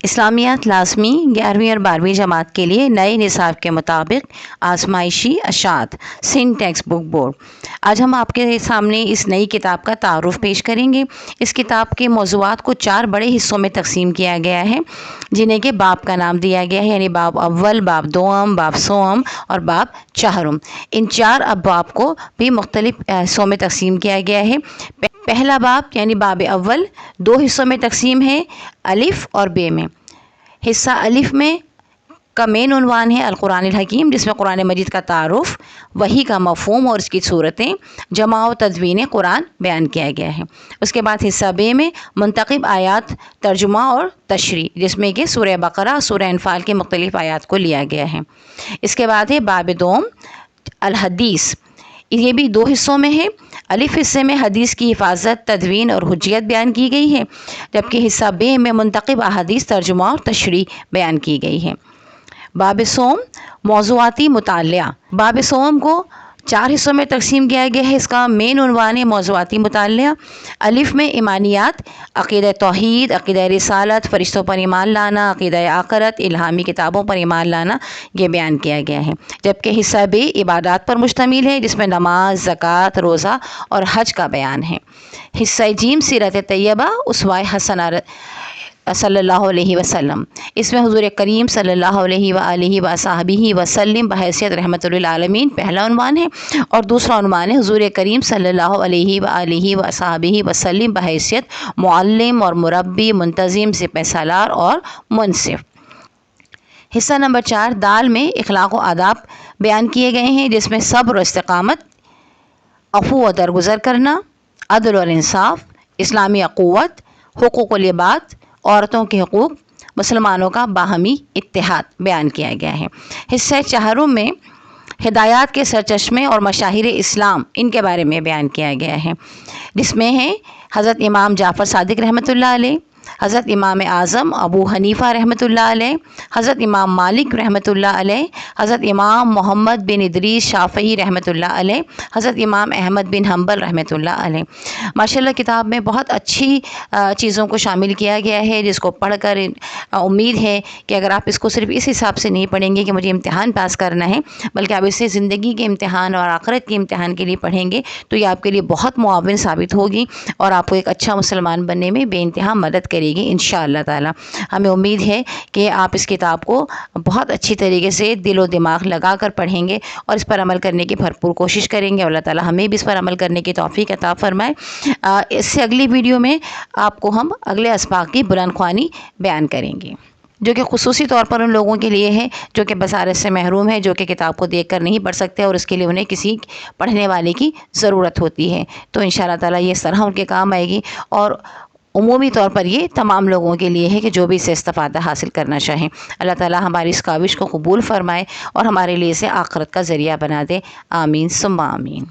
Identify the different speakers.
Speaker 1: اسلامیات لازمی 11ویں اور 12ویں جماعت کے لیے نئے نصاب کے مطابق آزمائشی اشاعت سندھ ٹیکسٹ بک بورڈ۔ آج ہم آپ کے سامنے اس نئی کتاب کا تعارف پیش کریں گے۔ اس کتاب کے موضوعات کو 4 بڑے حصوں میں تقسیم کیا گیا ہے، جنہیں کہ باب کا نام دیا گیا ہے، یعنی باب اول، باب دوم، باب سوم اور باب چہرم۔ ان 4 ابواب کو بھی مختلف حصوں میں تقسیم کیا گیا ہے۔ پہلا باب یعنی باب اول 2 حصوں میں تقسیم ہے، الف اور بے میں۔ حصہ الف میں کا مین عنوان ہے القرآن الحکیم، جس میں قرآن مجید کا تعارف، وحی کا مفہوم اور اس کی صورتیں، جمع و تدوین قرآن بیان کیا گیا ہے۔ اس کے بعد حصہ بے میں منتخب آیات، ترجمہ اور تشریح، جس میں کہ سورہ بقرہ، سورہ انفال کے مختلف آیات کو لیا گیا ہے۔ اس کے بعد ہے باب دوم الحدیث، یہ بھی 2 حصوں میں ہے۔ الف حصے میں حدیث کی حفاظت، تدوین اور حجیت بیان کی گئی ہے، جبکہ حصہ بے میں منتخب احادیث، ترجمہ اور تشریح بیان کی گئی ہے۔ باب سوم موضوعاتی مطالعہ، باب سوم کو 4 حصوں میں تقسیم کیا گیا ہے۔ اس کا مین عنوان ہے موضوعاتی مطالعہ۔ الف میں ایمانیات، عقیدہ توحید، عقیدہ رسالت، فرشتوں پر ایمان لانا، عقیدہ آخرت، الہامی کتابوں پر ایمان لانا، یہ بیان کیا گیا ہے، جبکہ حصہ بے عبادات پر مشتمل ہے، جس میں نماز، زکوٰۃ، روزہ اور حج کا بیان ہے۔ حصہ جیم سیرت طیبہ، اسوہ حسنہ صلی اللہ علیہ وسلم، اس میں حضور کریم صلی اللہ علیہ وآلہ وصحبہ وسلم بحیثیت رحمۃ للعالمین پہلا عنوان ہے، اور دوسرا عنوان ہے حضور کریم صلی اللہ علیہ وآلہ وصحبہ وسلم بحیثیت معلم اور مربی، منتظم، سپہ سالار اور منصف۔ حصہ نمبر 4 دال میں اخلاق و آداب بیان کیے گئے ہیں، جس میں صبر و استقامت، عفو و درگزر کرنا، عدل اور انصاف، اسلامی اخوت، حقوق العباد، عورتوں کے حقوق، مسلمانوں کا باہمی اتحاد بیان کیا گیا ہے۔ حصہ چہرم میں ہدایات کے سرچشمے اور مشاہیر اسلام، ان کے بارے میں بیان کیا گیا ہے، جس میں ہے حضرت امام جعفر صادق رحمۃ اللہ علیہ، حضرت امام اعظم ابو حنیفہ رحمۃ اللہ علیہ، حضرت امام مالک رحمۃ اللہ علیہ، حضرت امام محمد بن ادریس شافعی رحمۃ اللہ علیہ، حضرت امام احمد بن حنبل رحمۃ اللہ علیہ۔ ماشاءاللہ کتاب میں بہت اچھی چیزوں کو شامل کیا گیا ہے، جس کو پڑھ کر امید ہے کہ اگر آپ اس کو صرف اس حساب سے نہیں پڑھیں گے کہ مجھے امتحان پاس کرنا ہے، بلکہ آپ اسے زندگی کے امتحان اور آخرت کے امتحان کے لیے پڑھیں گے، تو یہ آپ کے لیے بہت معاون ثابت ہوگی اور آپ کو ایک اچھا مسلمان بننے میں بے انتہا مدد کرے گی انشاءاللہ تعالی۔ ہمیں امید ہے کہ آپ اس کتاب کو بہت اچھی طریقے سے دل و دماغ لگا کر پڑھیں گے اور اس پر عمل کرنے کی بھرپور کوشش کریں گے۔ اللہ تعالی ہمیں بھی اس پر عمل کرنے کی توفیق عطا فرمائے۔ اس سے اگلی ویڈیو میں آپ کو ہم اگلے اسباق کی بلند خوانی بیان کریں گے، جو کہ خصوصی طور پر ان لوگوں کے لیے ہے جو کہ بصارت سے محروم ہے، جو کہ کتاب کو دیکھ کر نہیں پڑھ سکتے اور اس کے لیے انہیں کسی پڑھنے والے کی ضرورت ہوتی ہے۔ تو انشاءاللہ تعالی یہ اس طرح ان کے کام آئے گی، اور عمومی طور پر یہ تمام لوگوں کے لیے ہے کہ جو بھی اسے استفادہ حاصل کرنا چاہیں۔ اللہ تعالی ہماری اس کاوش کو قبول فرمائے اور ہمارے لیے اسے آخرت کا ذریعہ بنا دے۔ آمین ثم آمین۔